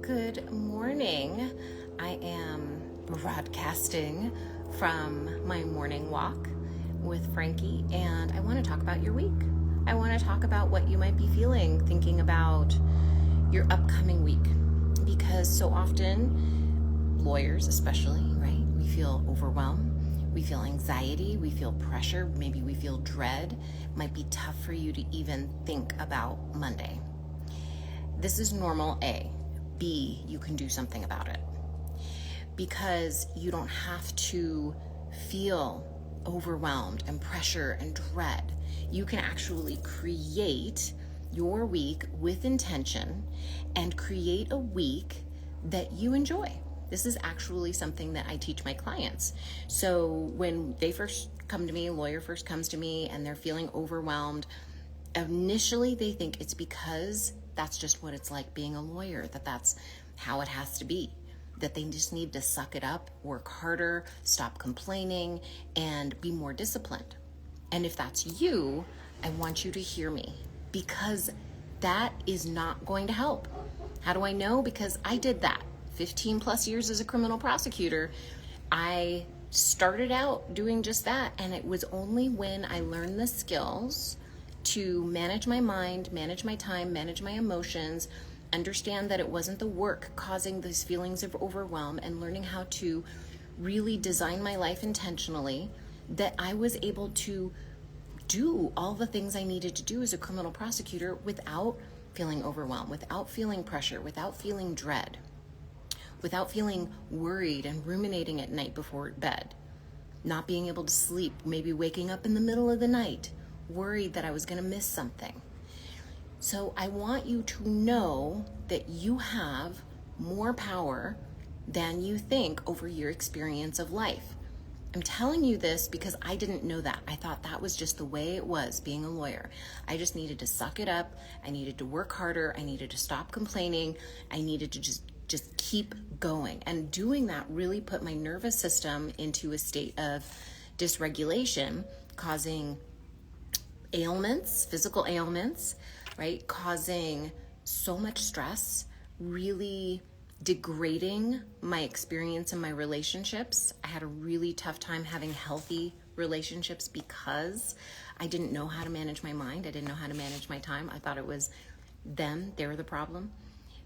Good morning. I am broadcasting from my morning walk with Frankie, and I want to talk about your week. I want to talk about what you might be feeling, thinking about your upcoming week, because so often, lawyers especially, right? We feel overwhelmed. We feel anxiety, we feel pressure, maybe we feel dread. It might be tough for you to even think about Monday. This is normal A. B, you can do something about it. Because you don't have to feel overwhelmed and pressure and dread. You can actually create your week with intention and create a week that you enjoy. This is actually something that I teach my clients. So when they first come to me, a lawyer first comes to me and they're feeling overwhelmed, initially they think it's because that's just what it's like being a lawyer, that's how it has to be, that they just need to suck it up, work harder, stop complaining, and be more disciplined. And if that's you, I want you to hear me, because that is not going to help. How do I know? Because I did that. 15 plus years as a criminal prosecutor, I started out doing just that. And it was only when I learned the skills to manage my mind, manage my time, manage my emotions, understand that it wasn't the work causing these feelings of overwhelm, and learning how to really design my life intentionally, that I was able to do all the things I needed to do as a criminal prosecutor without feeling overwhelmed, without feeling pressure, without feeling dread, without feeling worried and ruminating at night before bed, not being able to sleep, maybe waking up in the middle of the night, worried that I was going to miss something. So I want you to know that you have more power than you think over your experience of life. I'm telling you this because I didn't know that. I thought that was just the way it was being a lawyer. I just needed to suck it up. I needed to work harder. I needed to stop complaining. I needed to just keep going. And doing that really put my nervous system into a state of dysregulation, causing ailments, physical ailments, right? Causing so much stress, really degrading my experience in my relationships. I had a really tough time having healthy relationships because I didn't know how to manage my mind. I didn't know how to manage my time. I thought it was them, they were the problem.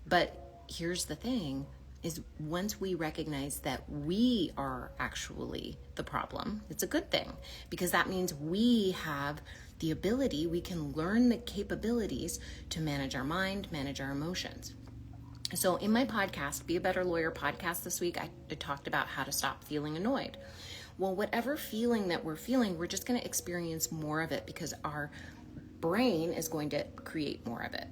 But here's the thing, is once we recognize that we are actually the problem, it's a good thing, because that means we have the ability, we can learn the capabilities to manage our mind, manage our emotions. So in my podcast, Be a Better Lawyer podcast this week, I talked about how to stop feeling annoyed. Well, whatever feeling that we're feeling, we're just going to experience more of it because our brain is going to create more of it.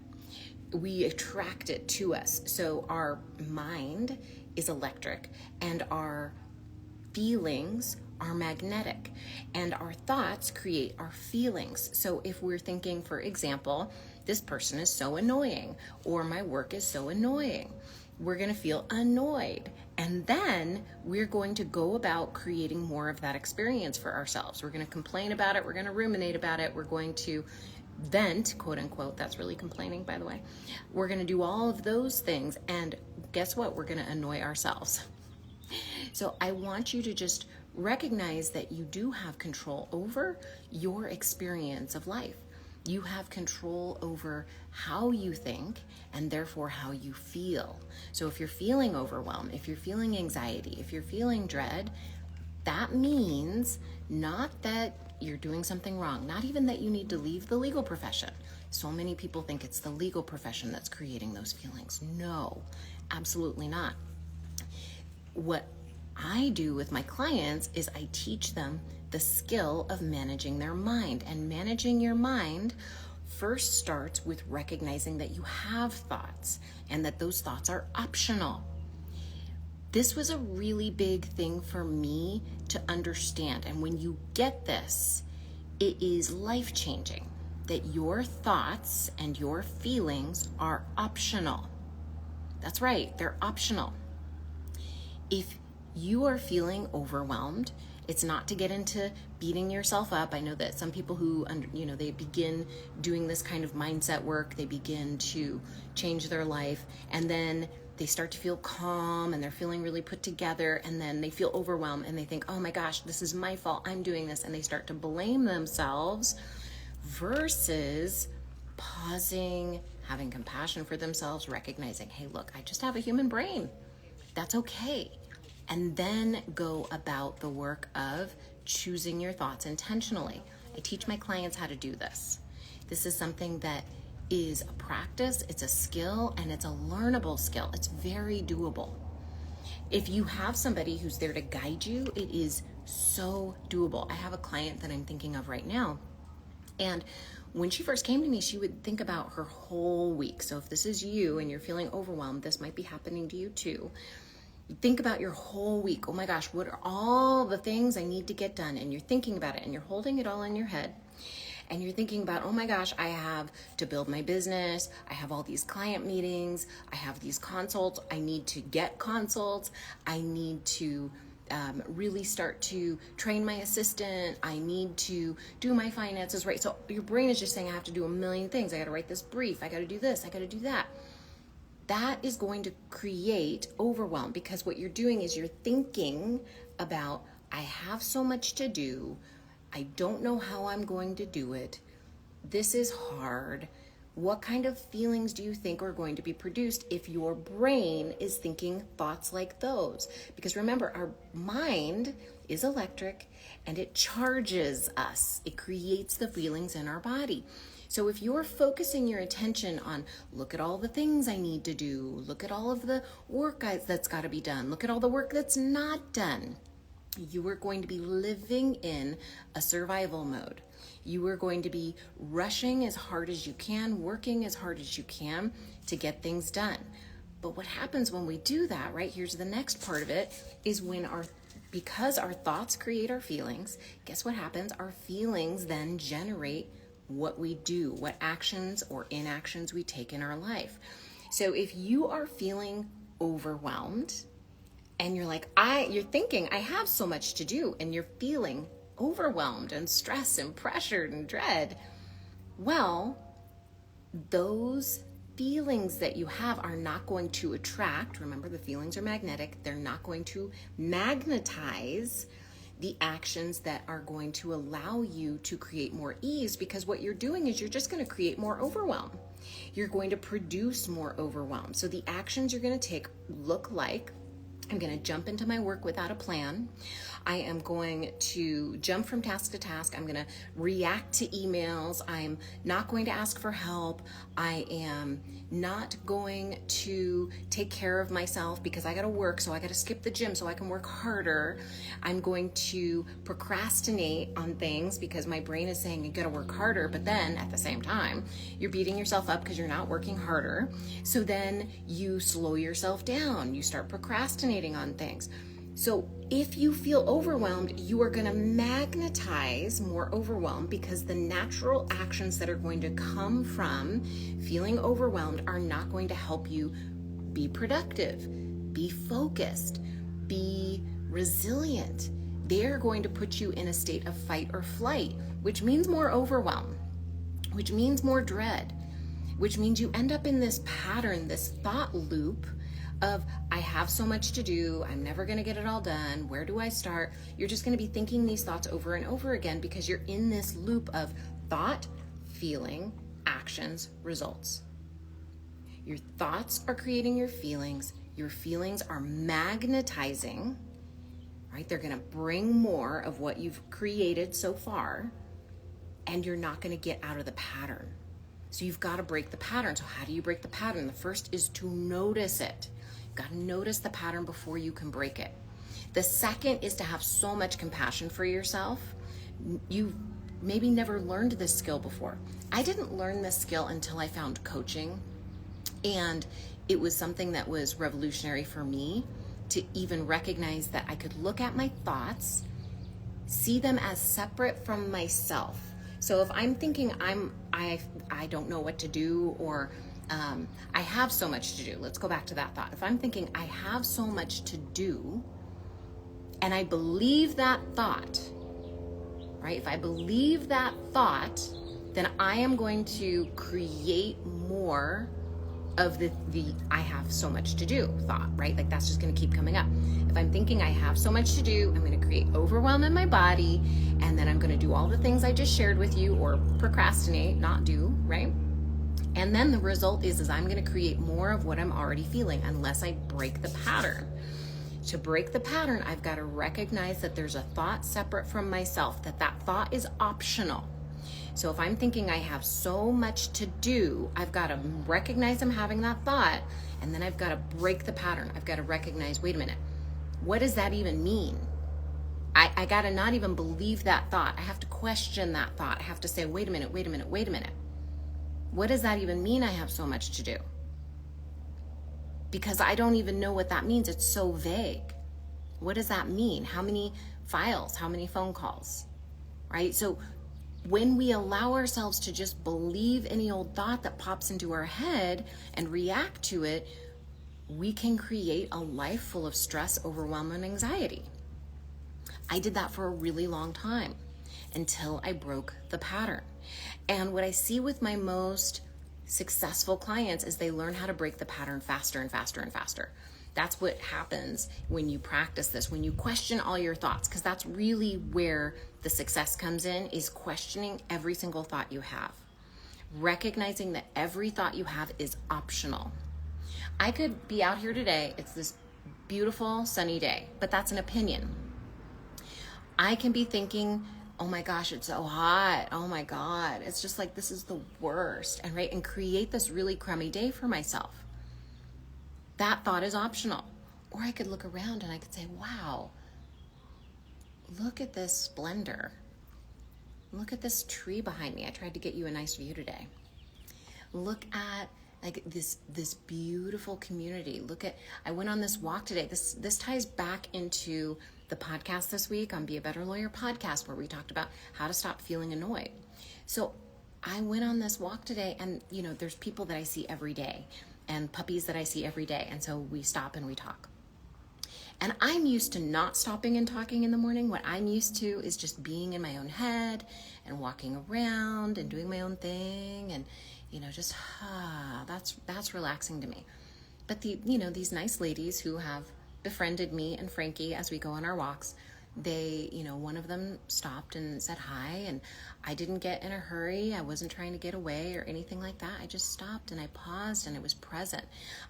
We attract it to us. So our mind is electric and our feelings are magnetic, and our thoughts create our feelings. So if we're thinking, for example, this person is so annoying, or my work is so annoying, we're going to feel annoyed. And then we're going to go about creating more of that experience for ourselves. We're going to complain about it. We're going to ruminate about it. We're going to vent, quote unquote. That's really complaining, by the way. We're going to do all of those things. And guess what? We're going to annoy ourselves. So I want you to just recognize that you do have control over your experience of life. You have control over how you think and therefore how you feel. So if you're feeling overwhelmed, if you're feeling anxiety, if you're feeling dread, that means not that you're doing something wrong, not even that you need to leave the legal profession. So many people think it's the legal profession that's creating those feelings. No, absolutely not. What I do with my clients is I teach them the skill of managing their mind. And managing your mind first starts with recognizing that you have thoughts and that those thoughts are optional. This was a really big thing for me to understand. And when you get this, it is life-changing that your thoughts and your feelings are optional. That's right, they're optional. If you are feeling overwhelmed, it's not to get into beating yourself up. I know that some people who, they begin doing this kind of mindset work, they begin to change their life, and then they start to feel calm and they're feeling really put together, and then they feel overwhelmed and they think, oh my gosh, this is my fault, I'm doing this, and they start to blame themselves, versus pausing, having compassion for themselves, recognizing, hey, look, I just have a human brain. That's okay. And then go about the work of choosing your thoughts intentionally. I teach my clients how to do this. This is something that is a practice, it's a skill, and it's a learnable skill. It's very doable. If you have somebody who's there to guide you, it is so doable. I have a client that I'm thinking of right now, and when she first came to me, she would think about her whole week. So if this is you and you're feeling overwhelmed, this might be happening to you too. Think about your whole week. Oh my gosh, what are all the things I need to get done? And you're thinking about it and you're holding it all in your head. And you're thinking about, oh my gosh, I have to build my business. I have all these client meetings. I have these consults. I need to get consults. I need to really start to train my assistant. I need to do my finances right. So your brain is just saying, I have to do a million things. I got to write this brief. I got to do this. I got to do that. That is going to create overwhelm, because what you're doing is you're thinking about, I have so much to do. I don't know how I'm going to do it. This is hard. What kind of feelings do you think are going to be produced if your brain is thinking thoughts like those? Because remember, our mind is electric and it charges us. It creates the feelings in our body. So if you're focusing your attention on, look at all the things I need to do, look at all of the work that's got to be done, look at all the work that's not done, you are going to be living in a survival mode. You are going to be rushing as hard as you can, working as hard as you can to get things done. But what happens when we do that, right? Here's the next part of it, is because our thoughts create our feelings, guess what happens? Our feelings then generate what we do, what actions or inactions we take in our life. So if you are feeling overwhelmed, and you're like, you're thinking, I have so much to do, and you're feeling overwhelmed and stressed and pressured and dread, well, those feelings that you have are not going to attract. Remember, the feelings are magnetic. They're not going to magnetize the actions that are going to allow you to create more ease, because what you're doing is you're just going to create more overwhelm. You're going to produce more overwhelm. So the actions you're going to take look like, I'm going to jump into my work without a plan. I am going to jump from task to task. I'm going to react to emails. I'm not going to ask for help. I am not going to take care of myself because I got to work, so I got to skip the gym so I can work harder. I'm going to procrastinate on things because my brain is saying you got to work harder, but then at the same time, you're beating yourself up because you're not working harder. So then you slow yourself down. You start procrastinating on things. So if you feel overwhelmed, you are going to magnetize more overwhelm, because the natural actions that are going to come from feeling overwhelmed are not going to help you be productive, be focused, be resilient. They're going to put you in a state of fight or flight, which means more overwhelm, which means more dread, which means you end up in this pattern, this thought loop of, I have so much to do, I'm never going to get it all done, where do I start? You're just going to be thinking these thoughts over and over again because you're in this loop of thought, feeling, actions, results. Your thoughts are creating your feelings are magnetizing, right? They're going to bring more of what you've created so far, and you're not going to get out of the pattern. So you've got to break the pattern. So how do you break the pattern? The first is to notice it. You've got to notice the pattern before you can break it. The second is to have so much compassion for yourself. You've maybe never learned this skill before. I didn't learn this skill until I found coaching, and it was something that was revolutionary for me to even recognize that I could look at my thoughts, see them as separate from myself. So if I'm thinking I don't know what to do, or I have so much to do, let's go back to that thought. If I'm thinking I have so much to do, and I believe that thought, right? If I believe that thought, then I am going to create more of the I have so much to do thought, right? Like that's just going to keep coming up. If I'm thinking I have so much to do, I'm going to create overwhelm in my body, and then I'm going to do all the things I just shared with you, or procrastinate, not do, right? And then the result is I'm going to create more of what I'm already feeling unless I break the pattern. To break the pattern, I've got to recognize that there's a thought separate from myself, that thought is optional. So if I'm thinking I have so much to do, I've got to recognize I'm having that thought, and then I've got to break the pattern. I've got to recognize, wait a minute, what does that even mean? I got to not even believe that thought. I have to question that thought. I have to say, wait a minute. What does that even mean, I have so much to do? Because I don't even know what that means. It's so vague. What does that mean? How many files? How many phone calls? Right? So when we allow ourselves to just believe any old thought that pops into our head and react to it, we can create a life full of stress, overwhelm, and anxiety. I did that for a really long time until I broke the pattern. And what I see with my most successful clients is they learn how to break the pattern faster and faster and faster. That's what happens when you practice this, when you question all your thoughts, because that's really where the success comes in, is questioning every single thought you have. Recognizing that every thought you have is optional. I could be out here today, it's this beautiful sunny day, but that's an opinion. I can be thinking, oh my gosh, it's so hot. Oh my God, it's just like, this is the worst. And create this really crummy day for myself. That thought is optional. Or I could look around and I could say, wow, look at this splendor. Look at this tree behind me. I tried to get you a nice view today. Look at like this beautiful community. I went on this walk today. This ties back into the podcast this week on Be a Better Lawyer podcast, where we talked about how to stop feeling annoyed. So I went on this walk today, and there's people that I see every day and puppies that I see every day. And so we stop and we talk. And I'm used to not stopping and talking in the morning. What I'm used to is just being in my own head and walking around and doing my own thing. And, that's relaxing to me. But these nice ladies who have befriended me and Frankie as we go on our walks, they, one of them stopped and said hi, and I didn't get in a hurry. I wasn't trying to get away or anything like that. I just stopped and I paused and I was present.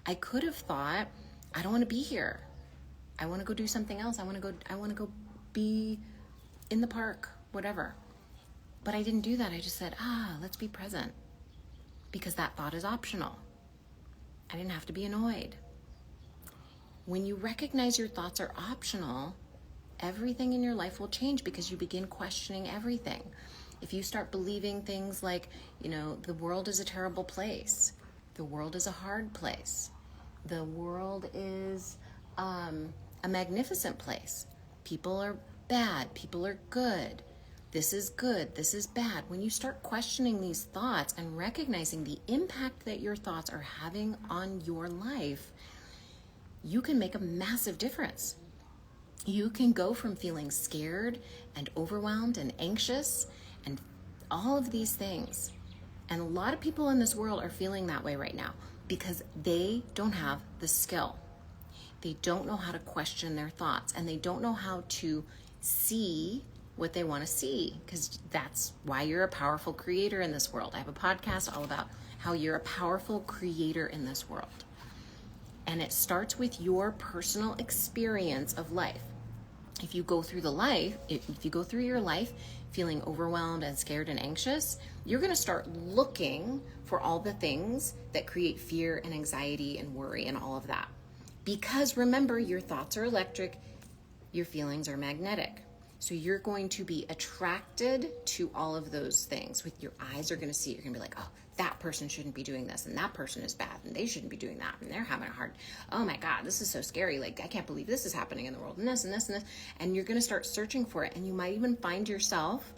I could have thought, I don't want to be here. I want to go do something else. I want to go be in the park, whatever. But I didn't do that. I just said, let's be present, because that thought is optional. I didn't have to be annoyed. When you recognize your thoughts are optional, everything in your life will change, because you begin questioning everything. If you start believing things like, the world is a terrible place, the world is a hard place, the world is a magnificent place, people are bad, people are good, this is bad. When you start questioning these thoughts and recognizing the impact that your thoughts are having on your life, you can make a massive difference. You can go from feeling scared and overwhelmed and anxious and all of these things. And a lot of people in this world are feeling that way right now because they don't have the skill. They don't know how to question their thoughts, and they don't know how to see what they want to see, because that's why you're a powerful creator in this world. I have a podcast all about how you're a powerful creator in this world. And it starts with your personal experience of life. If you go through your life feeling overwhelmed and scared and anxious, you're going to start looking for all the things that create fear and anxiety and worry and all of that. Because remember, your thoughts are electric, your feelings are magnetic. So you're going to be attracted to all of those things. With your eyes are going to see, you're going to be like, oh, that person shouldn't be doing this, and that person is bad, and they shouldn't be doing that, and they're having a hard, oh my God, this is so scary. Like, I can't believe this is happening in the world, and this and this and this. And you're going to start searching for it. And you might even find yourself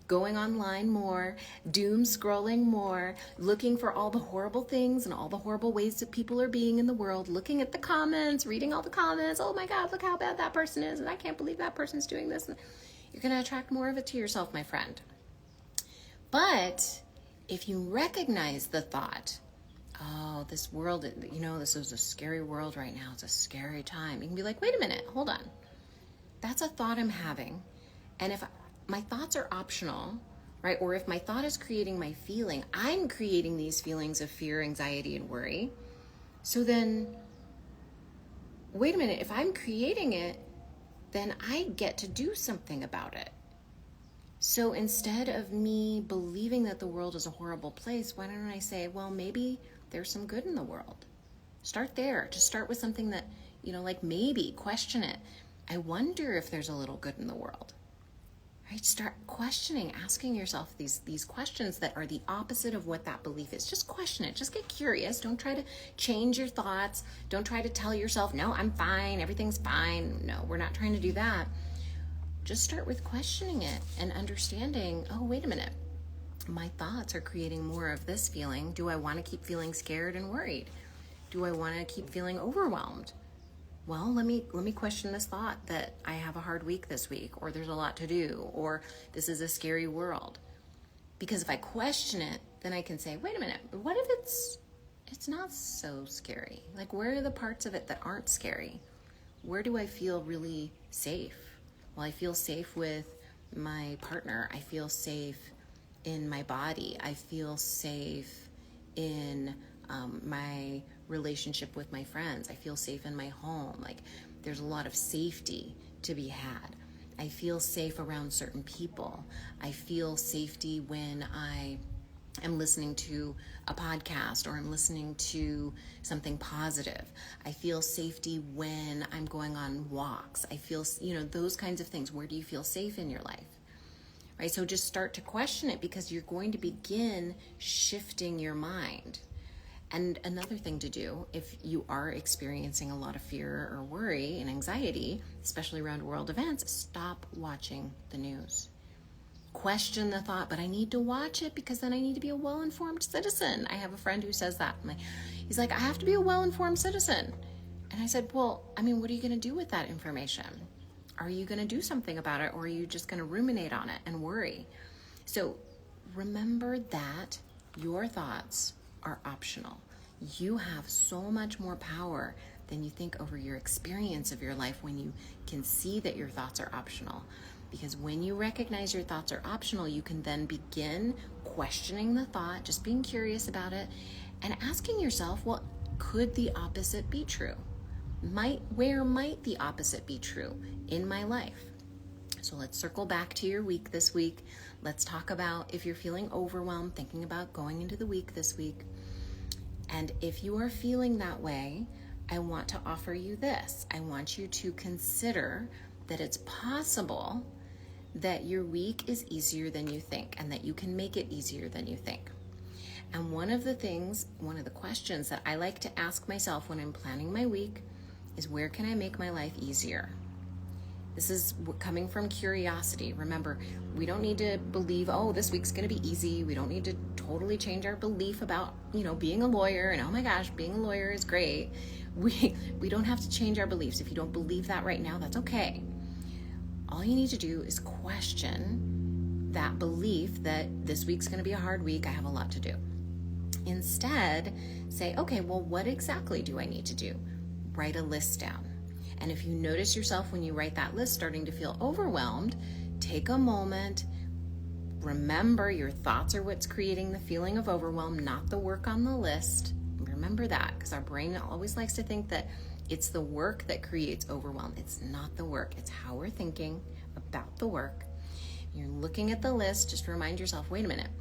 going online more, doom scrolling more, looking for all the horrible things and all the horrible ways that people are being in the world, looking at the comments, reading all the comments. Oh my God, look how bad that person is, and I can't believe that person's doing this. And you're going to attract more of it to yourself, my friend. But if you recognize the thought, oh, this world, this is a scary world right now. It's a scary time. You can be like, wait a minute, hold on. That's a thought I'm having. And if my thoughts are optional, right? Or if my thought is creating my feeling, I'm creating these feelings of fear, anxiety, and worry. So then, wait a minute, if I'm creating it, then I get to do something about it. So instead of me believing that the world is a horrible place, why don't I say, well, maybe there's some good in the world. Start there. Just start with something that, like maybe question it. I wonder if there's a little good in the world. Right? Start questioning, asking yourself these questions that are the opposite of what that belief is. Just question it. Just get curious. Don't try to change your thoughts. Don't try to tell yourself, no, I'm fine. Everything's fine. No, we're not trying to do that. Just start with questioning it and understanding, oh, wait a minute. My thoughts are creating more of this feeling. Do I want to keep feeling scared and worried? Do I want to keep feeling overwhelmed? Well, let me question this thought that I have a hard week this week, or there's a lot to do, or this is a scary world. Because if I question it, then I can say, wait a minute, what if it's not so scary? Like, where are the parts of it that aren't scary? Where do I feel really safe? Well, I feel safe with my partner. I feel safe in my body. I feel safe in my relationship with my friends. I feel safe in my home. Like, there's a lot of safety to be had. I feel safe around certain people. I feel safety when I am listening to a podcast or I'm listening to something positive. I feel safety when I'm going on walks. I feel, those kinds of things. Where do you feel safe in your life? Right? So just start to question it, because you're going to begin shifting your mind. And another thing to do, if you are experiencing a lot of fear or worry and anxiety, especially around world events, stop watching the news. Question the thought, but I need to watch it because then I need to be a well-informed citizen. I have a friend who says that. He's like, I have to be a well-informed citizen. And I said, well, what are you going to do with that information? Are you going to do something about it, or are you just going to ruminate on it and worry? So remember that your thoughts are optional. You have so much more power than you think over your experience of your life when you can see that your thoughts are optional. Because when you recognize your thoughts are optional, you can then begin questioning the thought, just being curious about it, and asking yourself, well, could the opposite be true? Where might the opposite be true in my life? So let's circle back to your week this week. Let's talk about if you're feeling overwhelmed, thinking about going into the week this week. And if you are feeling that way, I want to offer you this. I want you to consider that it's possible that your week is easier than you think, and that you can make it easier than you think. And one of the questions that I like to ask myself when I'm planning my week is, where can I make my life easier? This is coming from curiosity. Remember, we don't need to believe, oh, this week's going to be easy. We don't need to totally change our belief about, being a lawyer and, oh my gosh, being a lawyer is great. We don't have to change our beliefs. If you don't believe that right now, that's okay. All you need to do is question that belief that this week's going to be a hard week. I have a lot to do. Instead, say, okay, well, what exactly do I need to do? Write a list down. And if you notice yourself when you write that list starting to feel overwhelmed, take a moment. Remember, your thoughts are what's creating the feeling of overwhelm, not the work on the list. Remember that, because our brain always likes to think that it's the work that creates overwhelm. It's not the work. It's how we're thinking about the work. You're looking at the list. Just remind yourself, wait a minute.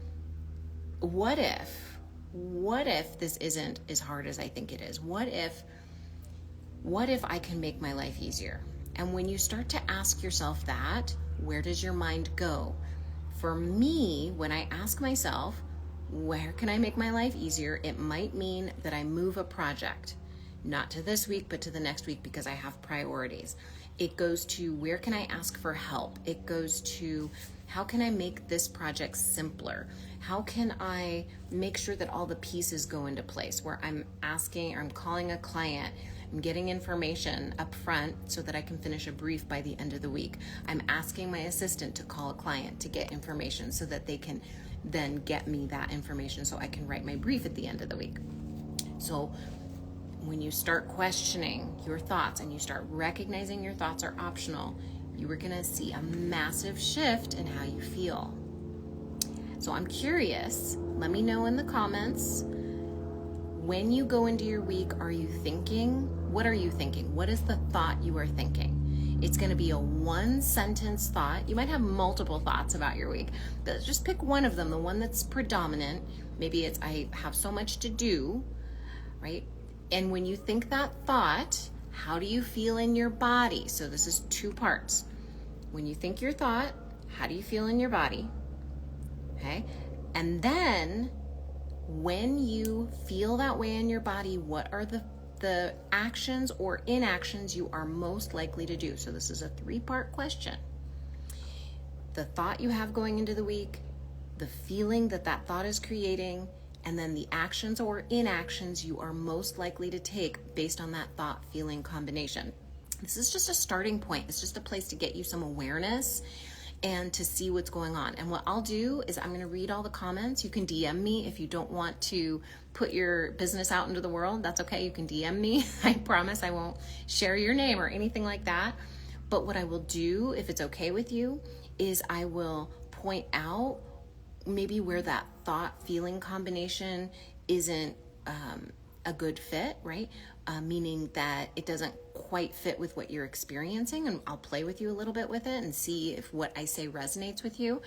What if this isn't as hard as I think it is? What if I can make my life easier? And when you start to ask yourself that, where does your mind go? For me, when I ask myself, where can I make my life easier? It might mean that I move a project, not to this week, but to the next week, because I have priorities. It goes to, where can I ask for help? It goes to, how can I make this project simpler? How can I make sure that all the pieces go into place, where I'm calling a client, I'm getting information up front so that I can finish a brief by the end of the week. I'm asking my assistant to call a client to get information so that they can then get me that information so I can write my brief at the end of the week. So when you start questioning your thoughts and you start recognizing your thoughts are optional, you are going to see a massive shift in how you feel. So I'm curious, let me know in the comments, when you go into your week, are you thinking? What are you thinking? What is the thought you are thinking? It's going to be a one sentence thought. You might have multiple thoughts about your week, but just pick one of them, the one that's predominant. Maybe it's, I have so much to do, right? And when you think that thought, how do you feel in your body? So this is two parts. When you think your thought, how do you feel in your body? Okay. And then when you feel that way in your body, what are the actions or inactions you are most likely to do? So this is a 3-part question. The thought you have going into the week, the feeling that that thought is creating, and then the actions or inactions you are most likely to take based on that thought feeling combination. This is just a starting point. It's just a place to get you some awareness and to see what's going on. And what I'll do is I'm going to read all the comments. You can DM me if you don't want to put your business out into the world. That's okay. You can DM me. I promise I won't share your name or anything like that. But what I will do, if it's okay with you, is I will point out maybe where that thought feeling combination isn't a good fit, right? Meaning that it doesn't quite fit with what you're experiencing, and I'll play with you a little bit with it and see if what I say resonates with you.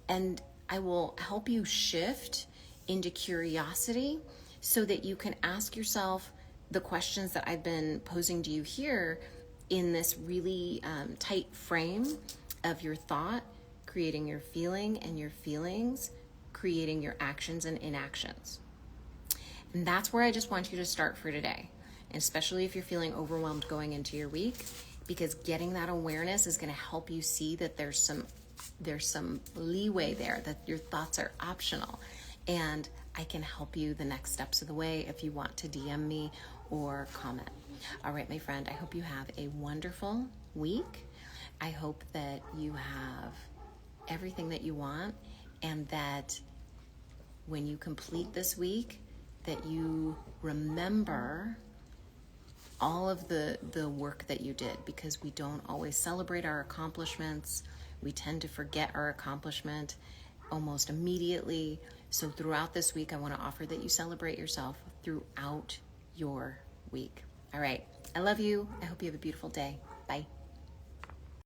And I will help you shift into curiosity so that you can ask yourself the questions that I've been posing to you here in this really tight frame of your thought, creating your feeling, and your feelings, creating your actions and inactions. And that's where I just want you to start for today. And especially if you're feeling overwhelmed going into your week, because getting that awareness is going to help you see that there's some leeway there, that your thoughts are optional. And I can help you the next steps of the way if you want to DM me or comment. All right, my friend, I hope you have a wonderful week. I hope that you have everything that you want, and that when you complete this week, that you remember all of the work that you did, because we don't always celebrate our accomplishments. We tend to forget our accomplishment almost immediately. So throughout this week, I want to offer that you celebrate yourself throughout your week. All right. I love you. I hope you have a beautiful day. Bye.